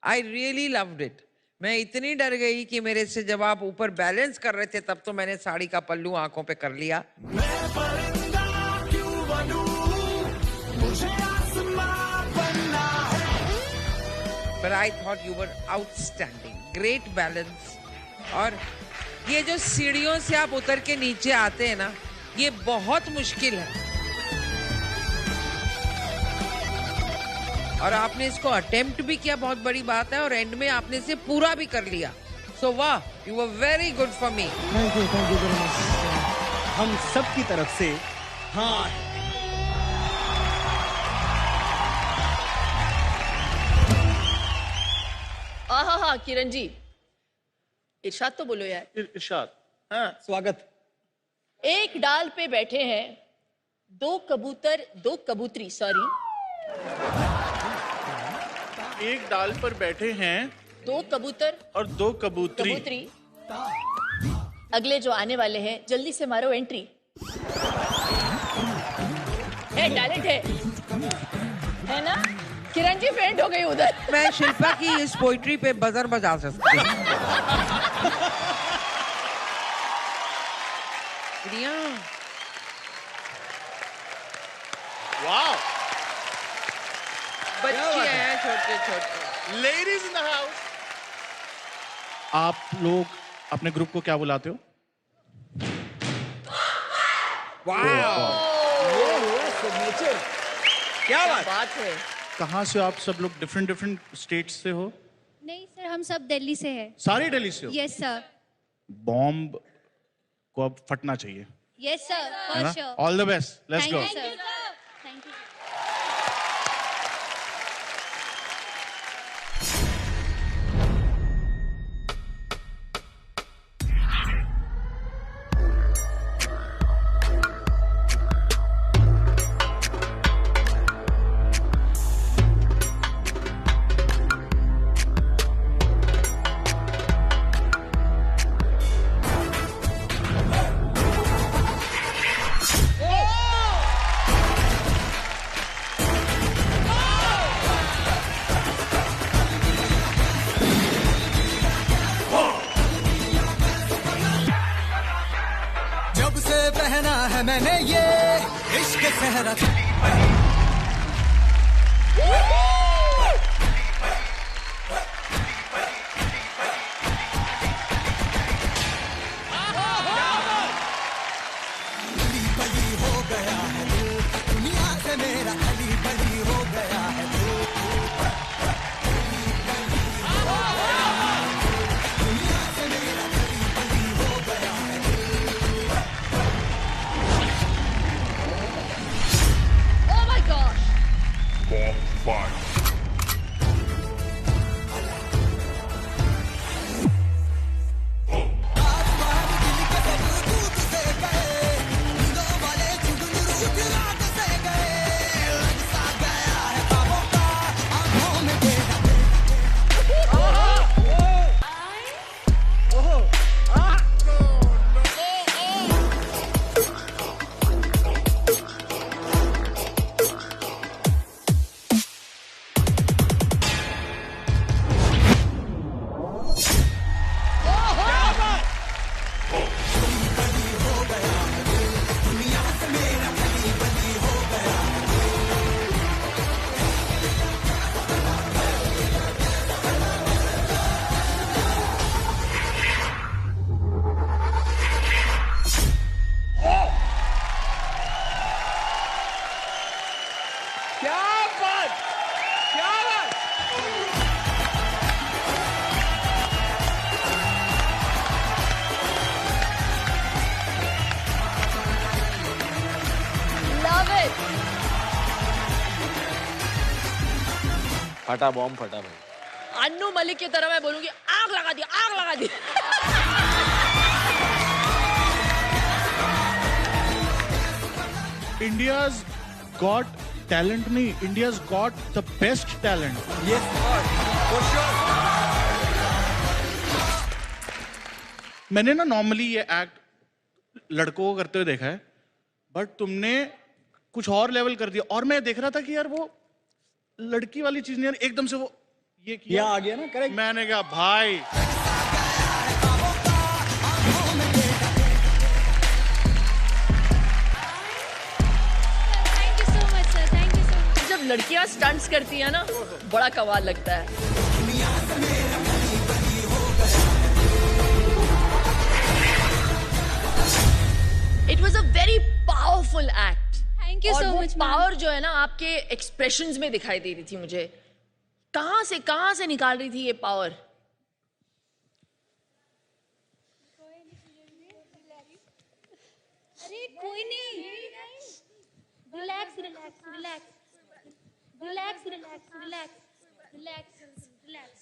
I really loved it. मैं इतनी डर गई कि मेरे से जब आप ऊपर बैलेंस कर रहे थे तब तो मैंने साड़ी का पल्लू आंखों पे कर लिया। But I thought you were outstanding, great balance। और ये जो सीढ़ियों से आप उतर के नीचे आते हैं ना, ये बहुत मुश्किल है, और आपने इसको अटेम्प्ट भी किया, बहुत बड़ी बात है, और एंड में आपने इसे पूरा भी कर लिया। सो वाह, you were very good for me. Thank you very much. हम सब की तरफ से हाँ। हाँ किरण जी, इरशाद तो बोलो यार। इरशाद, हाँ स्वागत। एक डाल पे बैठे हैं दो कबूतर, दो कबूतरी, सॉरी, एक डाल पर बैठे हैं दो कबूतर और दो कबूतरी। अगले जो आने वाले हैं, जल्दी से मारो एंट्री। टैलेंट है ना? किरण जी फेंट हो गई उधर। मैं शिल्पा की इस पोइट्री पे बजर बजा सकती हूँ। वाह, बच्चे हैं छोटे छोटे। Ladies in the house. आप लोग अपने ग्रुप को क्या बुलाते हो? सिग्नेचर, क्या बात है। कहाँ से आप सब लोग? डिफरेंट डिफरेंट स्टेट्स से हो? नहीं सर, हम सब दिल्ली से हैं। सारे दिल्ली से हो? Yes sir. बॉम्ब को अब फटना चाहिए। Yes sir, for sure. All the best, let's go. Thank you. मैंने ये इश्क सहरा हो गया है दिल, दुनिया से मेरा अली बली हो गया है दिल। दुनिया से मेरा अली बली हो गया है दिल। फटा बॉम्ब फटा भाई। अन्नू मलिक की तरह मैं बोलूंगी आग लगा दी, आग लगा दी। India's got talent नहीं, India's got the best talent. Yes, for sure. मैंने ना नॉर्मली ये एक्ट लड़कों को करते हुए देखा है, बट तुमने कुछ और लेवल कर दिया। और मैं देख रहा था कि यार वो लड़की वाली चीज नहीं, यार एकदम से वो ये किया आ गया ना, करेक्ट। मैंने कहा भाई जब लड़कियां स्टंट्स करती है ना, बड़ा कमाल लगता है। It was a very powerful act. Thank you so much. Power जो है ना आपके एक्सप्रेशंस में दिखाई दे रही थी मुझे। कहां से निकाल रही थी ये पावर? अरे कोई नहीं, relax relax relax relax relax relax relax relax.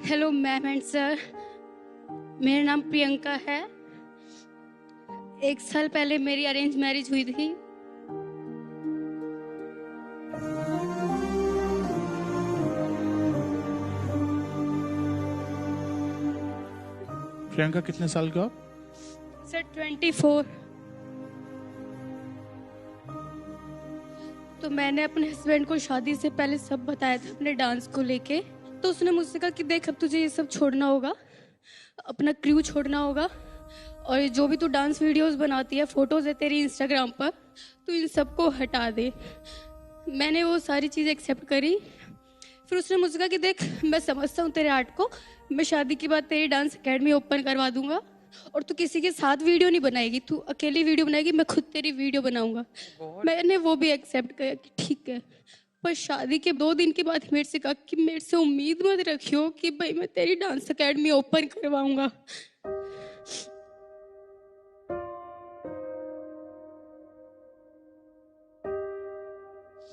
Hello ma'am and sir, मेरा नाम प्रियंका है। 1 साल पहले मेरी अरेंज मैरिज हुई थी। प्रियंका कितने साल के हो? सर 24। तो मैंने अपने हस्बैंड को शादी से पहले सब बताया था अपने डांस को लेके। तो उसने मुझसे कहा कि देख अब तुझे ये सब छोड़ना होगा, अपना क्रू छोड़ना होगा, और जो भी तू डांस वीडियोस बनाती है, फोटोज है तेरी इंस्टाग्राम पर, तो इन सबको हटा दे। मैंने वो सारी चीज़ें एक्सेप्ट करी। फिर उसने मुझसे कहा कि देख मैं समझता हूँ तेरे आर्ट को, मैं शादी के बाद तेरी डांस एकेडमी ओपन करवा दूंगा, और तू किसी के साथ वीडियो नहीं बनाएगी, तू अकेली वीडियो बनाएगी, मैं खुद तेरी वीडियो बनाऊंगा। मैंने वो भी एक्सेप्ट किया कि ठीक है। पर शादी के 2 दिन के बाद मेरे से कहा कि मेरे से उम्मीद मत रखियो कि भाई मैं तेरी डांस एकेडमी ओपन करवाऊंगा।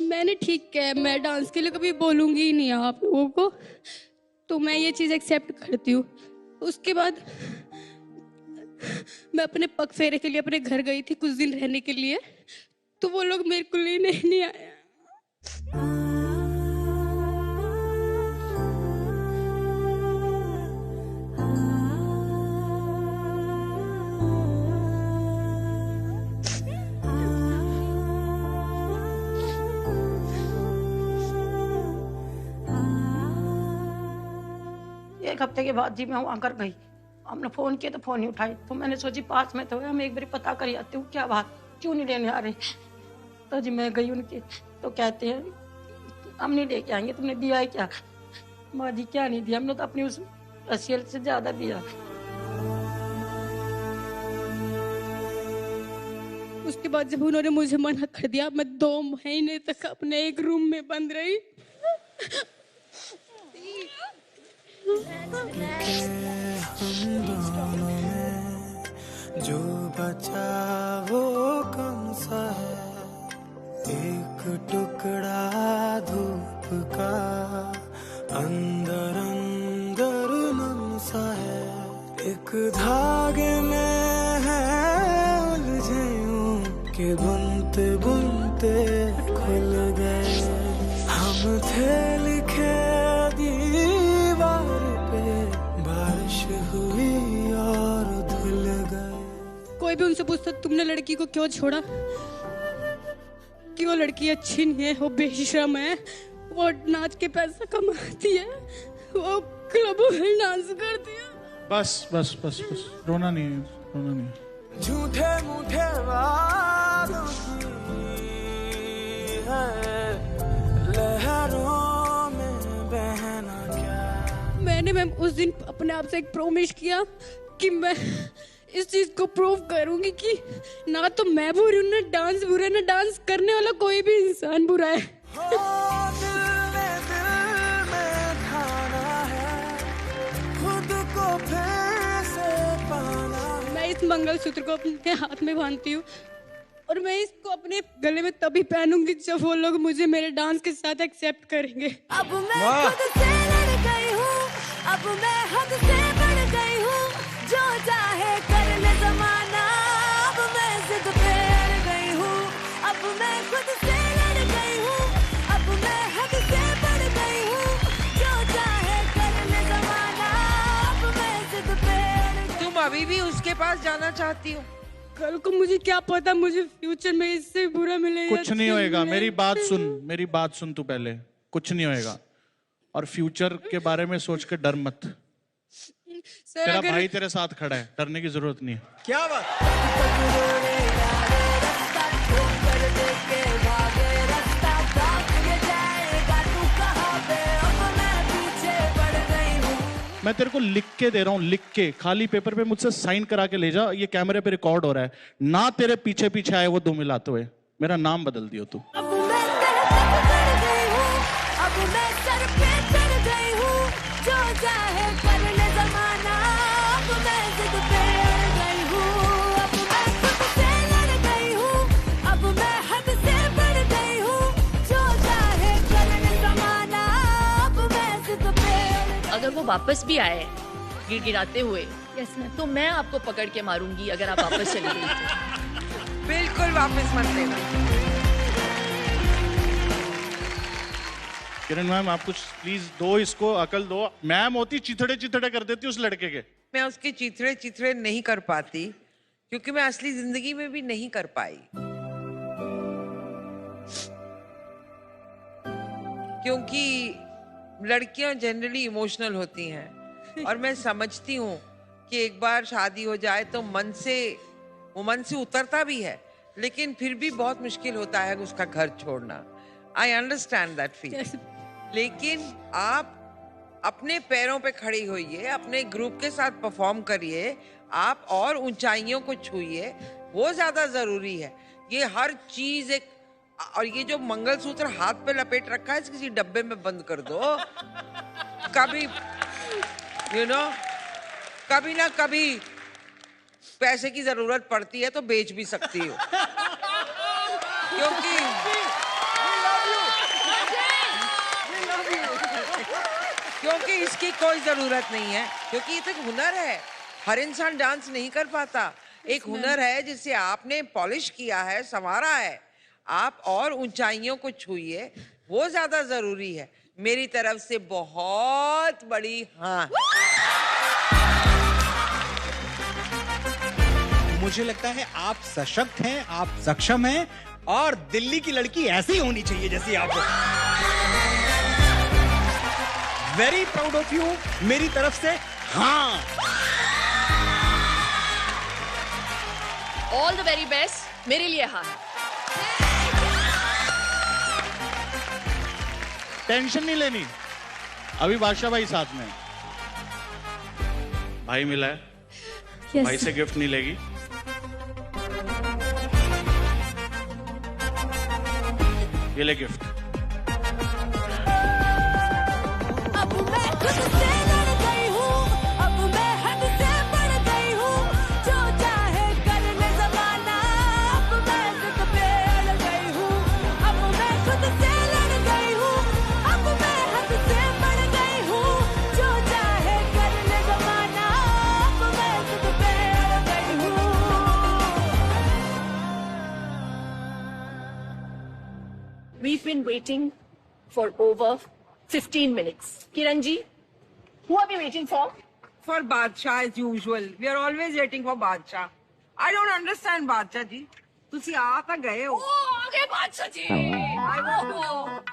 मैंने ठीक है, मैं डांस के लिए कभी बोलूंगी ही नहीं आप लोगों को, तो मैं ये चीज़ एक्सेप्ट करती हूँ। उसके बाद मैं अपने पग फेरे के लिए अपने घर गई थी कुछ दिन रहने के लिए, तो वो लोग मेरे को लेने नहीं आए। एक हफ्ते के बाद जी मैं वहाँ कर गई। हमने फ़ोन किया तो फ़ोन नहीं उठाई, तो मैंने सोची पास में तो है, हम एक बार पता कर आते हूँ क्या बात, क्यों नहीं लेने आ रहे। तो जी मैं गई उनके, तो कहते हैं हम नहीं लेके आएंगे, तुमने दिया है क्या? माँ जी क्या नहीं दिया, हमने तो अपनी उस रसील से ज़्यादा दिया। उसके बाद जब उन्होंने मुझे मना कर दिया, मैं 2 महीने तक अपने एक रूम में बंद रही। जो बचा वो कम सा है, एक टुकड़ा धूप का अंदर अंदर नम सा है, एक धागे में है उलझे यूं के बुनते बुनते खुल गए। हम थे लिखे दीवार पे, बारिश हुई और धुल गए। कोई भी उनसे पूछता तुमने लड़की को क्यों छोड़ा, कि वो लड़की अच्छी नहीं है, वो बेशर्म है, वो नाच के पैसा कमाती है, वो क्लबों में डांस करती है। बस बस बस बस, रोना नहीं, रोना नहीं। झूठे मूठे वादों की है लहरों में बहना क्या। मैंने मैम उस दिन अपने आप से एक प्रॉमिस किया कि मैं इस चीज को प्रूव करूंगी कि ना तो मैं बुरी हूं, ना डांस बुरा है, ना डांस करने वाला कोई भी इंसान बुरा है। इस मंगलसूत्र को अपने हाथ में बांधती हूँ और मैं इसको अपने गले में तभी पहनूंगी जब वो लोग मुझे मेरे डांस के साथ एक्सेप्ट करेंगे। अब मैं खुद से लड़ गई हूँ, अब मैं हद से बढ़ गई हूँ, जो चाहे कर ले जमाना, अब मैं जिद पे अड़ गई हूँ, अब मैं खुद से लड़ गई हूँ, अब मैं हद से बढ़ गई हूँ, जो चाहे कर ले जमाना, अब मैं जिद पे अड़ गई। तुम अभी भी उसके पास जाना चाहती हो? कल को मुझे क्या पता, मुझे फ्यूचर में इससे बुरा मिलेगा। कुछ नहीं होएगा, मेरी बात सुन तू पहले। कुछ नहीं होएगा और फ्यूचर के बारे में सोच के डर मत। तेरा भाई तेरे साथ खड़ा है, डरने की जरूरत नहीं है। क्या बात। मैं तेरे को लिख के दे रहा हूँ, लिख के खाली पेपर पे मुझसे साइन करा के ले जा। ये कैमरे पे रिकॉर्ड हो रहा है ना, तेरे पीछे पीछे आए वो दो मिलाते हुए। मेरा नाम बदल दियो तू। अब मैं तेरे तक चढ़ गई हूँ, अब मैं सर पे चढ़ गई हूँ, जो चाहे कर ले जमाना, अब मैं जिद पे अड़ गई हूँ, अब मैं खुद से लड़ गई हूँ, अब मैं हद से बढ़ गई हूँ, जो चाहे कर ले जमाना, अब मैं जिद पे अड़ गई। अगर वो वापस भी आए गिड़गिड़ाते हुए, तो मैं आपको पकड़ के मारूंगी अगर आप वापस चली गई तो। बिल्कुल वापस मत लेना। किरण मैम, आप कुछ प्लीज दो, इसको अकल दो। मैम होती चिथड़े चिथड़े कर देती उस लड़के के। मैं उसके चिथड़े चिथड़े नहीं कर पाती क्योंकि मैं असली जिंदगी में भी नहीं कर पाई, क्योंकि लड़कियां जनरली इमोशनल होती हैं और मैं समझती हूँ कि एक बार शादी हो जाए तो मन से उतरता भी है, लेकिन फिर भी बहुत मुश्किल होता है उसका घर छोड़ना। I understand that feel. लेकिन आप अपने पैरों पे खड़ी होइए, अपने ग्रुप के साथ परफॉर्म करिए, आप और ऊंचाइयों को छूइए, वो ज्यादा जरूरी है। ये हर चीज एक, और ये जो मंगलसूत्र हाथ पे लपेट रखा है, किसी डब्बे में बंद कर दो। कभी कभी ना कभी पैसे की जरूरत पड़ती है तो बेच भी सकती हो, क्योंकि इसकी कोई जरूरत नहीं है, क्योंकि ये तो एक हुनर है। हर इंसान डांस नहीं कर पाता। एक हुनर है जिसे आपने पॉलिश किया है, संवारा है। आप और ऊंचाइयों को छूइए, वो ज्यादा जरूरी है। मेरी तरफ से बहुत बड़ी हाँ। मुझे लगता है आप सशक्त हैं, आप सक्षम हैं और दिल्ली की लड़की ऐसी होनी चाहिए जैसी आप हो। Very proud of you. मेरी तरफ से हाँ। All the very best. मेरे लिए हाँ। टेंशन नहीं लेनी, अभी बादशाह भाई साथ में। भाई मिला है, yes, भाई से गिफ्ट नहीं लेगी। ये ले गिफ्ट। अब मैं खुद से लड़ गई हूँ, अब मैं हद से बढ़ गई हूँ, जो चाहे कर ले जमाना, अब मैं जिद पे अड़ गई हूँ, अब मैं खुद से लड़ गई हूँ, अब मैं हद से बढ़ गई हूँ, जो चाहे कर ले जमाना, अब मैं जिद पे अड़ गई हूँ। We've been waiting for over 15 minutes. Kiran ji, who are we waiting for? For Badshah as usual. We are always waiting for Badshah. I don't understand Badshah ji. तुसी आ तो गए हो। आगे बादशाह जी।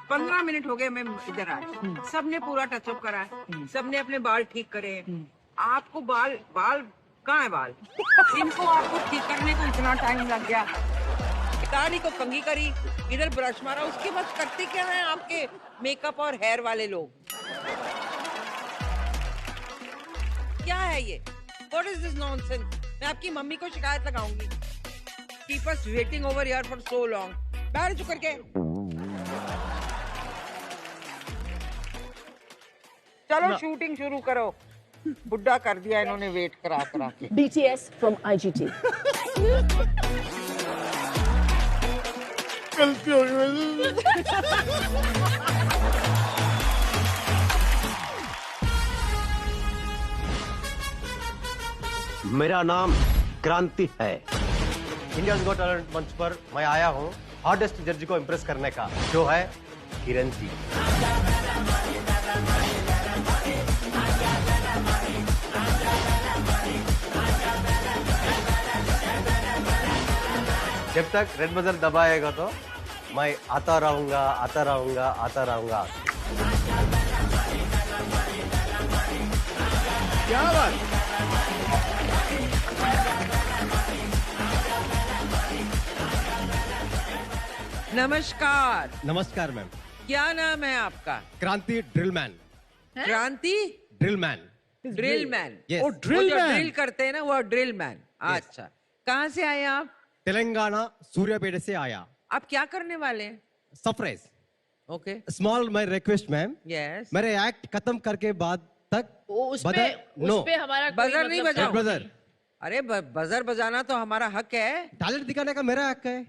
15 मिनट हो गए मैं इधर आए। सबने पूरा टचअप करा है, सबने अपने बाल ठीक करे। आपको बाल कहाँ है बाल? इनको आपको ठीक करने को इतना टाइम लग गया। दाढ़ी को कंघी करी, इधर ब्रश मारा, उसके बाद करते क्या है आपके मेकअप और हेयर वाले लोग? क्या है ये? What is this nonsense? मैं आपकी मम्मी को शिकायत लगाऊंगी। Keep us waiting over here for so long. बैठ चुप करके। चलो शूटिंग शुरू करो। बुढ़ा कर दिया इन्होंने वेट करा करा के। BTS from IGT. गलती हो गई। मेरा नाम क्रांति है। इंडिया गॉट टैलेंट मंच पर मैं आया हूँ हॉटेस्ट जज को इम्प्रेस करने का, जो है किरण जी। जब तक रेड बजर दबाएगा तो मैं आता रहूंगा, आता रहूंगा, आता रहूंगा। क्या बात। नमस्कार। नमस्कार मैम। क्या नाम है आपका? क्रांति ड्रिलमैन। क्रांति ड्रिलमैन। Drill man. Yes. वो ड्रिल करते हैं ना, वो ड्रिल मैन। अच्छा, कहाँ से आए आप? तेलंगाना सूर्यापेट से आया। आप क्या करने वाले हैं? Suffrage. Okay. Small my request ma'am. Yes. मेरे एक्ट खत्म करके बाद तक उस पे हमारा बजर नहीं बजाओ। बजर। अरे बजर बजाना तो हमारा हक है। टैलेंट दिखाने का मेरा हक है।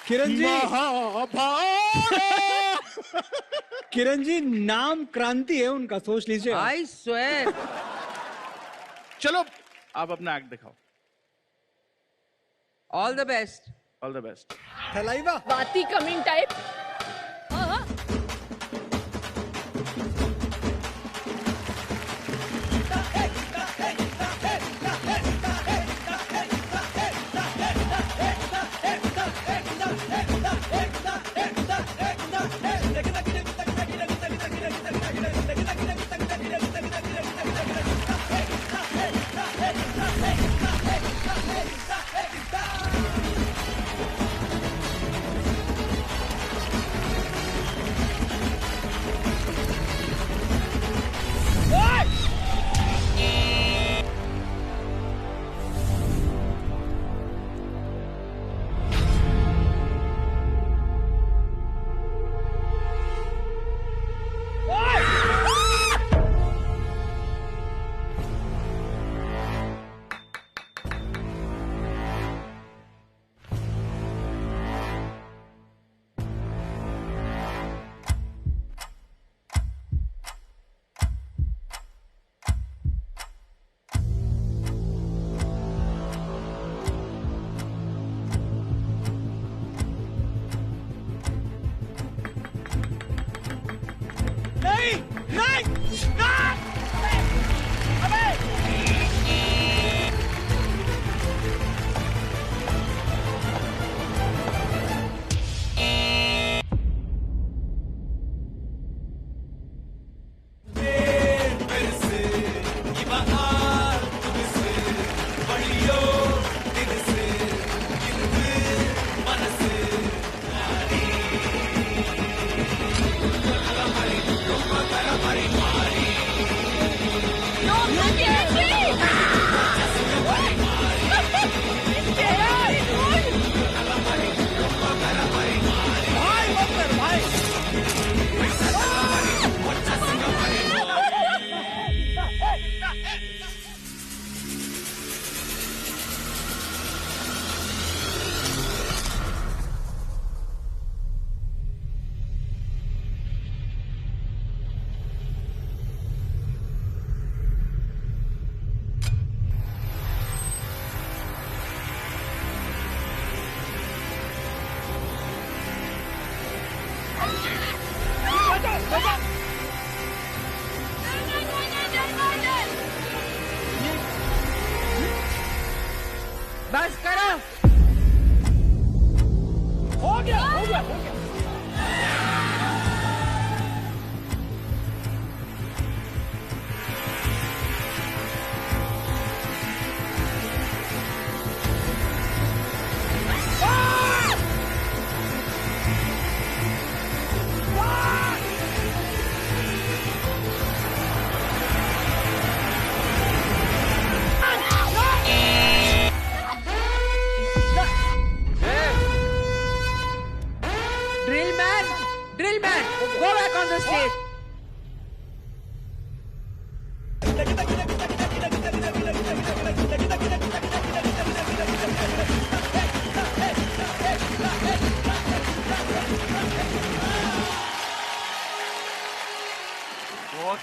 किरण जी, किरण जी नाम क्रांति है उनका, सोच लीजिए। I swear. चलो आप अपना एक्ट दिखाओ। All the best. All the best. बाती कमिंग टाइप।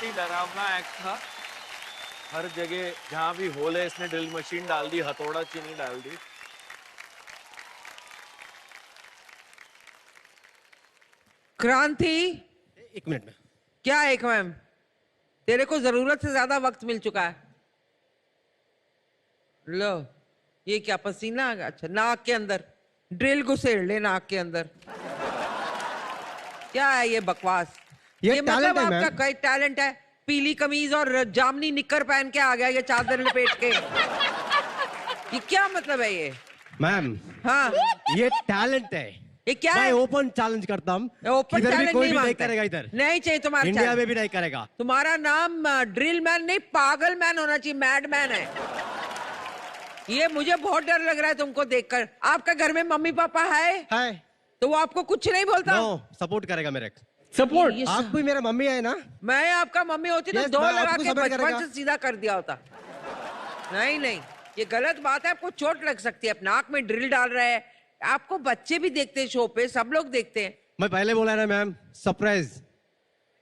बहुत ही डरावना एक्ट था। हर जगह जहां भी होल है इसने ड्रिल मशीन डाल दी, हथौड़ा चीनी डाल दी। क्रांति, एक मिनट में। क्या एक मैम, तेरे को जरूरत से ज्यादा वक्त मिल चुका है। लो, ये क्या पसीना आ गया? अच्छा, नाक के अंदर ड्रिल घुसेड़ ले, नाक के अंदर। क्या है ये बकवास? ये मतलब talent है, आपका मैम। कई टैलेंट है। पीली कमीज और जामनी निक्कर पहन के आ गया ये चादर लपेट के। ये क्या मतलब है ये? मैम, हाँ, ये टैलेंट है। ये क्या मैं है? ओपन चैलेंज करता हूँ। ओपन इधर भी चैलेंज कोई नहीं भी नहीं मांगता। करेगा इधर। नहीं चाहिए तुम्हारा इंडिया challenge। में भी नहीं करेगा। तुम्हारा नाम ड्रिल मैन नहीं, पागल मैन होना चाहिए, मैड मैन है। ये मुझे बहुत डर लग रहा है तुमको देखकर। आपका घर में मम्मी पापा है? तो वो आपको कुछ नहीं बोलता? नो, सपोर्ट करेगा मेरे। सपोर्ट? आप भी मेरा मम्मी है ना? मैं आपका मम्मी होती तो Yes, दो मैं लगा आपको के support बचपन करेगा। से सीधा कर दिया होता। नहीं नहीं, ये गलत बात है। आपको चोट लग सकती है। आप नाक में ड्रिल डाल रहे हैं। आपको बच्चे भी देखते हैं शो पे, सब लोग देखते हैं। मैं पहले बोला ना मैम,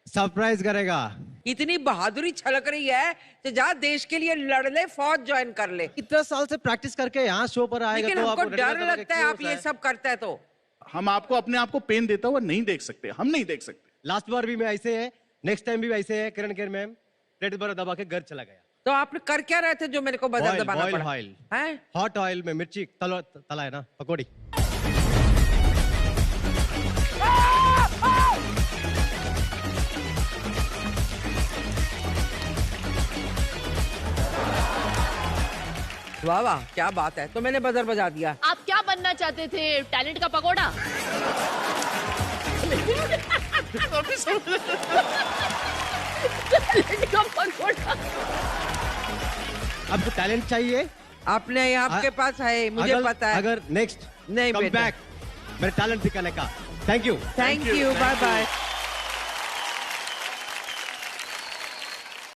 सरप्राइज करेगा। इतनी बहादुरी छलक रही है कि जा देश के लिए लड़ ले, फौज ज्वाइन कर ले। इतना साल से प्रैक्टिस करके यहाँ शो पर आएगा लेकिन तो हमको आपको डर लगता है आप ये सब करते हैं तो। हम आपको अपने आप को पेन देता हुआ नहीं देख सकते, हम नहीं देख सकते। लास्ट बार भी मैं ऐसे है, नेक्स्ट टाइम भी वैसे है। किरण केर मैम प्लेट पर दबा के घर चला गया। तो आपने कर क्या रहे थे जो मेरे को बदल दबाना पड़ा? ऑयल हैं? हॉट ऑयल में मिर्ची तला है ना, पकौड़ी। वाह वाह, क्या बात है। तो मैंने बजर बजा दिया। आप क्या बनना चाहते थे? टैलेंट का पकोड़ा? टैलेंट का पकोड़ा। आपको टैलेंट चाहिए? आपने आपके पास है, मुझे पता है। अगर नेक्स्ट नहीं कम बेटा। बैक मेरे टैलेंट दिखाने का। Thank you. Thank you, bye bye.